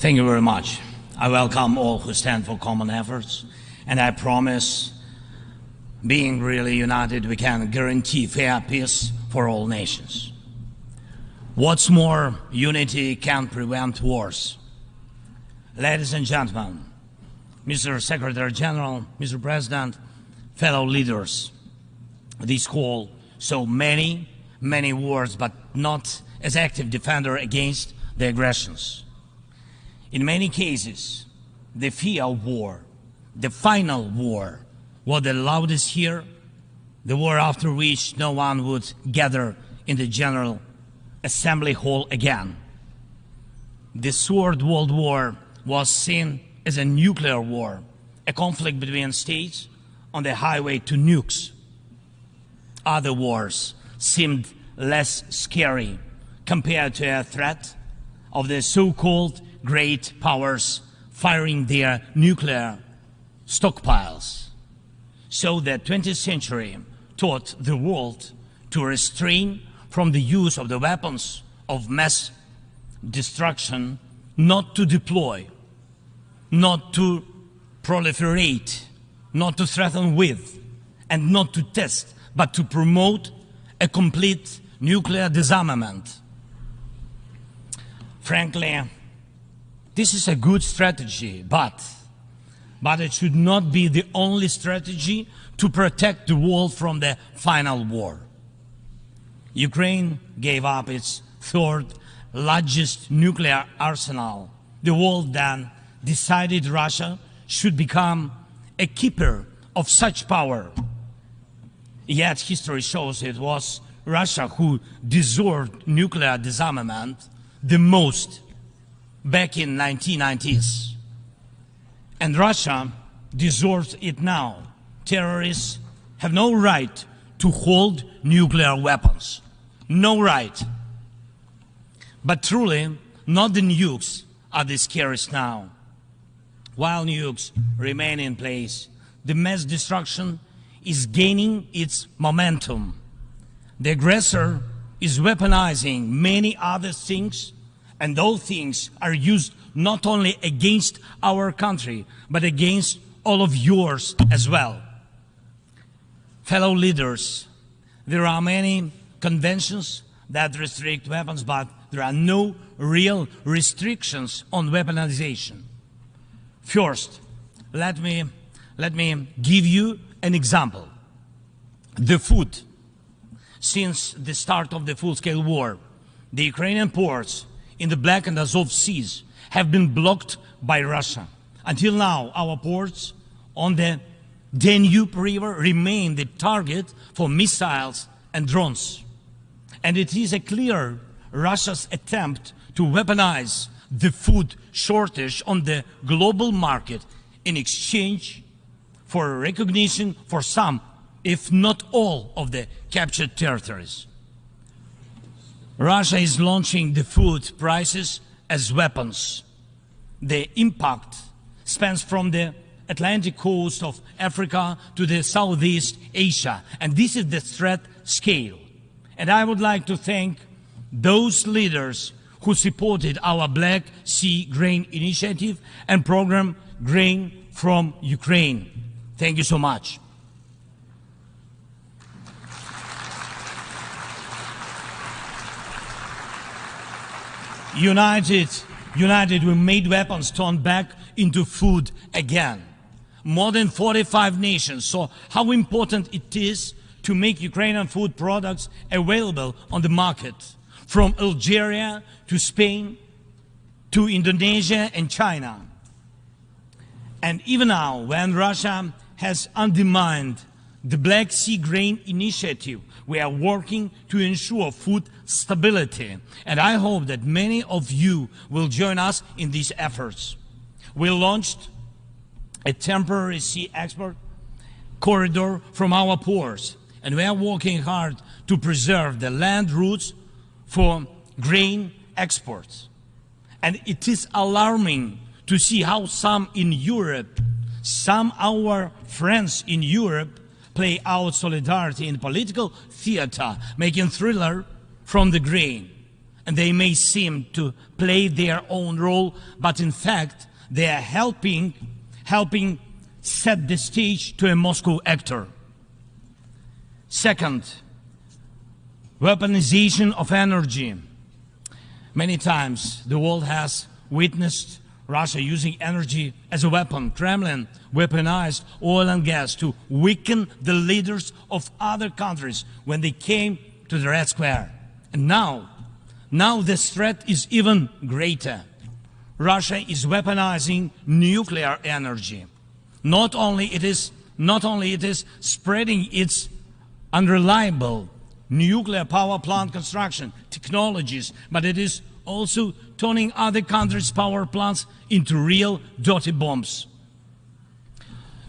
Thank you very much. I welcome all who stand for common efforts, and I promise, being really united, we can guarantee fair peace for all nations. What's more, unity can prevent wars. Ladies and gentlemen, Mr. Secretary General, Mr. President, fellow leaders, this call saw many wars, but not as active defender against the aggressions. In many cases, the fear of war, the final war, was the loudest here, the war after which no one would gather in the General Assembly Hall again. The Third World War was seen as a nuclear war, a conflict between states on the highway to nukes. Other wars seemed less scary compared to a threat of the so-called great powers firing their nuclear stockpiles. So the 20th century taught the world to restrain from the use of the weapons of mass destruction, not to deploy, not to proliferate, not to threaten with, and not to test, but to promote a complete nuclear disarmament. Frankly, this is a good strategy, but it should not be the only strategy to protect the world from the final war. Ukraine gave up its third largest nuclear arsenal. The world then decided Russia should become a keeper of such power. Yet history shows it was Russia who deserved nuclear disarmament the most back in 1990s. And Russia deserves it now. Terrorists have no right to hold nuclear weapons. No right. But truly, not the nukes are the scariest now. While nukes remain in place, the mass destruction is gaining its momentum. The aggressor is weaponizing many other things, and those things are used not only against our country, but against all of yours as well. Fellow leaders, there are many conventions that restrict weapons, but there are no real restrictions on weaponization. First, let me give you an example. The food. Since the start of the full-scale war, the Ukrainian ports in the Black and Azov Seas have been blocked by Russia. Until now, our ports on the Danube River remain the target for missiles and drones. And it is a clear Russia's attempt to weaponize the food shortage on the global market in exchange for recognition for some, if not all, of the captured territories. Russia is launching the food prices as weapons. The impact spans from the Atlantic coast of Africa to the Southeast Asia, and this is the threat scale. And I would like to thank those leaders who supported our Black Sea Grain Initiative and program Grain from Ukraine. Thank you so much. United, we made weapons turn back into food again. More than 45 nations saw how important it is to make Ukrainian food products available on the market, from Algeria to Spain to Indonesia and China. And even now, when Russia has undermined the Black Sea Grain Initiative, we are working to ensure food stability, and I hope that many of you will join us in these efforts. We launched a temporary sea export corridor from our ports, and we are working hard to preserve the land routes for grain exports. And it is alarming to see how some in Europe, some our friends in Europe, play out solidarity in political theater, making thriller from the grain. and they may seem to play their own role, but in fact, they are helping set the stage to a Moscow actor. Second, weaponization of energy. Many times the world has witnessed Russia using energy as a weapon. Kremlin weaponized oil and gas to weaken the leaders of other countries when they came to the Red Square. And now this threat is even greater. Russia is weaponizing nuclear energy. Not only it is spreading its unreliable nuclear power plant construction technologies, but it is also turning other countries' power plants into real dirty bombs.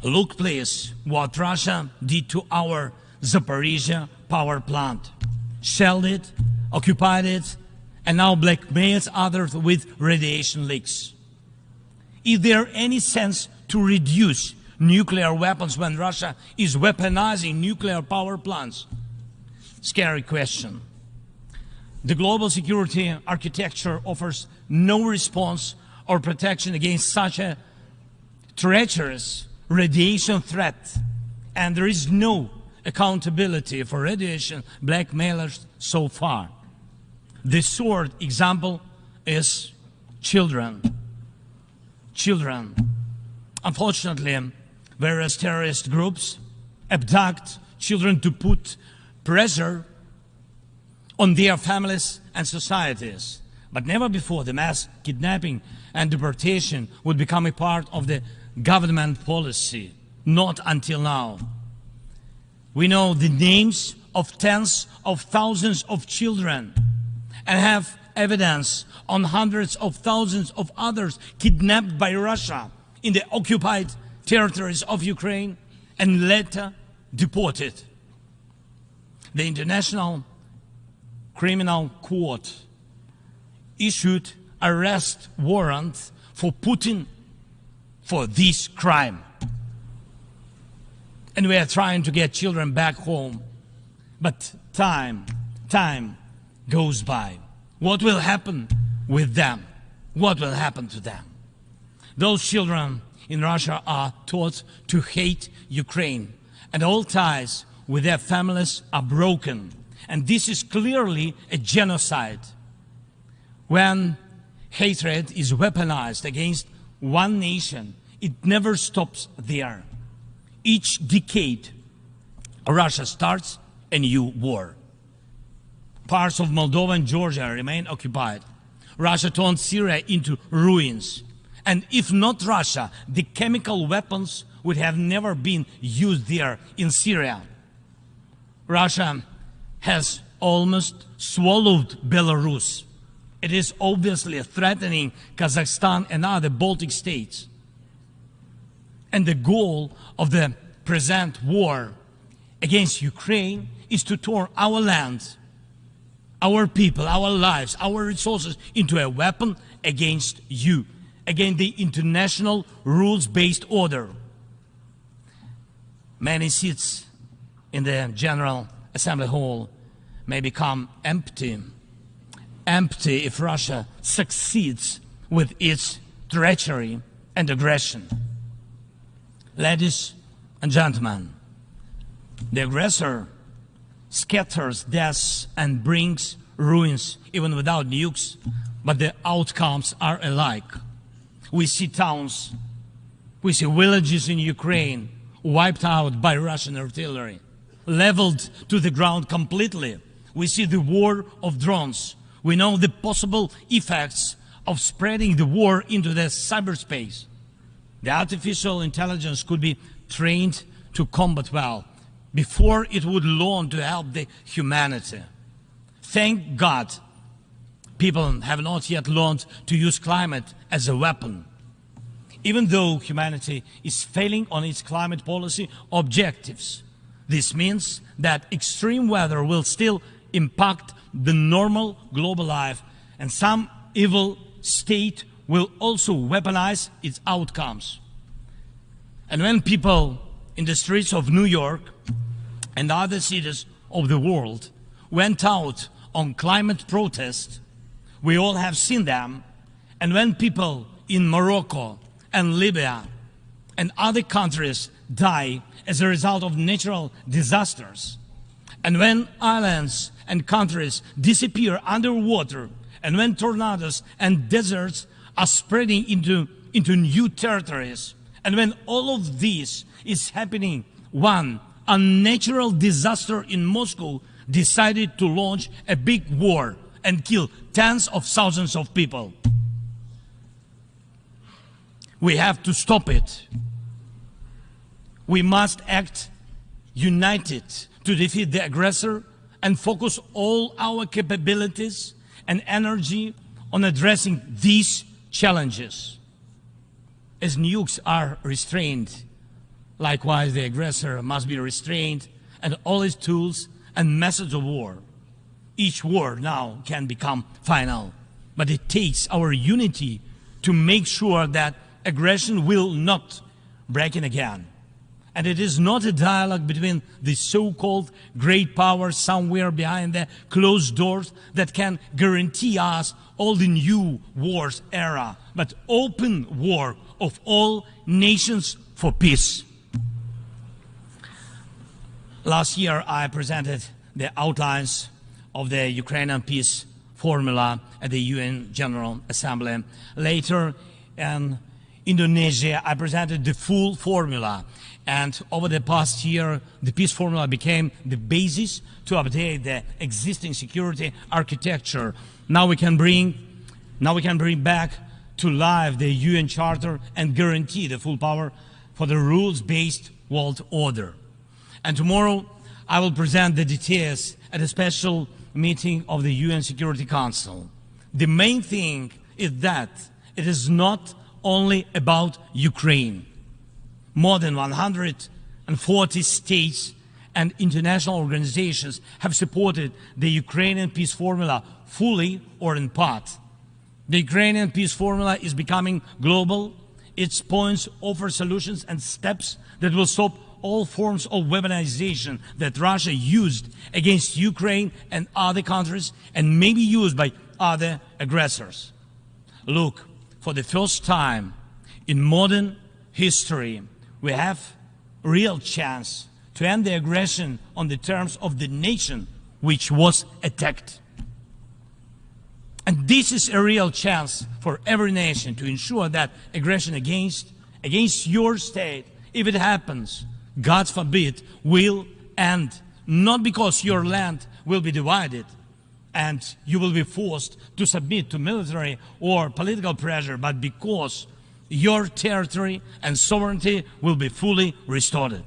Look, please, what Russia did to our Zaporizhia power plant. Shelled it, occupied it, and now blackmails others with radiation leaks. Is there any sense to reduce nuclear weapons when Russia is weaponizing nuclear power plants? Scary question. The global security architecture offers no response or protection against such a treacherous radiation threat, and there is no accountability for radiation blackmailers so far. The short example is children. Children. Unfortunately, various terrorist groups abduct children to put pressure on their families and societies. But never before the mass kidnapping and deportation would become a part of the government policy. Not until now. We know the names of tens of thousands of children and have evidence on hundreds of thousands of others kidnapped by Russia in the occupied territories of Ukraine and later deported. The International Criminal Court issued arrest warrant for Putin for this crime. And we are trying to get children back home. But time goes by. What will happen with them? What will happen to them? Those children in Russia are taught to hate Ukraine, and all ties with their families are broken. And this is clearly a genocide. When hatred is weaponized against one nation, it never stops there. Each decade, Russia starts a new war. Parts of Moldova and Georgia remain occupied. Russia turned Syria into ruins. And if not Russia, the chemical weapons would have never been used there in Syria. Russia has almost swallowed Belarus. It is obviously threatening Kazakhstan and other Baltic states. And the goal of the present war against Ukraine is to turn our land, our people, our lives, our resources into a weapon against you, against the international rules-based order. Many seats in the General Assembly Hall may become empty if Russia succeeds with its treachery and aggression. Ladies and gentlemen, the aggressor scatters deaths and brings ruins even without nukes, but the outcomes are alike. We see towns, we see villages in Ukraine wiped out by Russian artillery, leveled to the ground completely. We see the war of drones. We know the possible effects of spreading the war into the cyberspace. The artificial intelligence could be trained to combat well before it would learn to help the humanity. Thank God, people have not yet learned to use climate as a weapon. Even though humanity is failing on its climate policy objectives, this means that extreme weather will still impact the normal global life, and some evil state will also weaponize its outcomes. And when people in the streets of New York and other cities of the world went out on climate protest, We all have seen them. And when people in Morocco and Libya and other countries die as a result of natural disasters, and when islands and countries disappear underwater, and when tornadoes and deserts are spreading into new territories, and when all of this is happening, one unnatural disaster in Moscow decided to launch a big war and kill tens of thousands of people. We have to stop it. We must act united to defeat the aggressor and focus all our capabilities and energy on addressing these challenges. As nukes are restrained, likewise the aggressor must be restrained, and all his tools and methods of war. Each war now can become final, but it takes our unity to make sure that aggression will not break in again. And it is not a dialogue between the so-called great powers somewhere behind the closed doors that can guarantee us all the new wars era, but open war of all nations for peace. Last year, I presented the outlines of the Ukrainian peace formula at the UN General Assembly. Later, in Indonesia, I presented the full formula. And over the past year, the peace formula became the basis to update the existing security architecture. Now we can bring back to life the UN Charter and guarantee the full power for the rules-based world order. And tomorrow, I will present the details at a special meeting of the UN Security Council. The main thing is that it is not only about Ukraine. More than 140 states and international organizations have supported the Ukrainian peace formula fully or in part. The Ukrainian peace formula is becoming global. Its points offer solutions and steps that will stop all forms of weaponization that Russia used against Ukraine and other countries and may be used by other aggressors. Look, for the first time in modern history, we have a real chance to end the aggression on the terms of the nation which was attacked. And this is a real chance for every nation to ensure that aggression against your state, if it happens, God forbid, will end. Not because your land will be divided and you will be forced to submit to military or political pressure, but because your territory and sovereignty will be fully restored.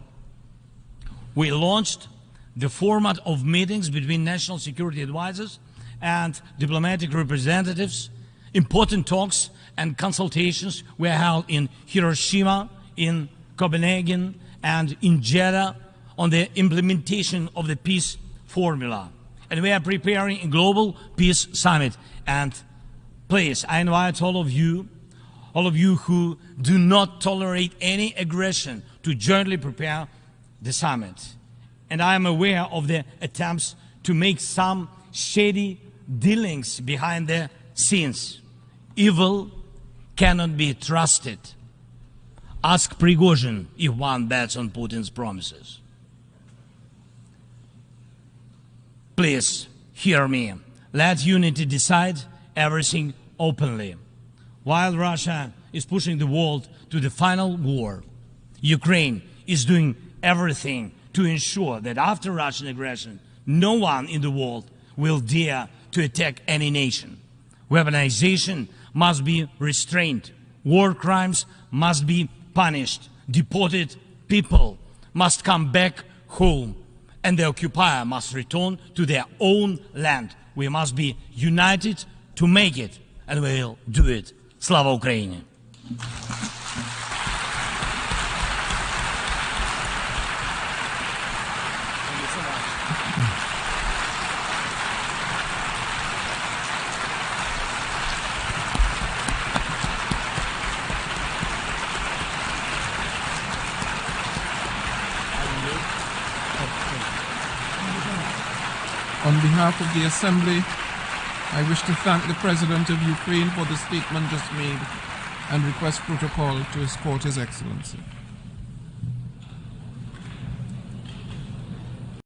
We launched the format of meetings between national security advisors and diplomatic representatives. Important talks and consultations were held in Hiroshima, in Copenhagen, and in Jeddah on the implementation of the peace formula. And we are preparing a global peace summit. And please, I invite all of you who do not tolerate any aggression to jointly prepare the summit. And I am aware of the attempts to make some shady dealings behind the scenes. Evil cannot be trusted. Ask Prigozhin if one bets on Putin's promises. Please, hear me. Let unity decide everything openly. While Russia is pushing the world to the final war, Ukraine is doing everything to ensure that after Russian aggression, no one in the world will dare to attack any nation. Weaponization must be restrained. War crimes must be punished. Deported people must come back home. And the occupier must return to their own land. We must be united to make it, and we will do it. Slava Ukraini! On behalf of the Assembly, I wish to thank the President of Ukraine for the statement just made and request protocol to escort His Excellency.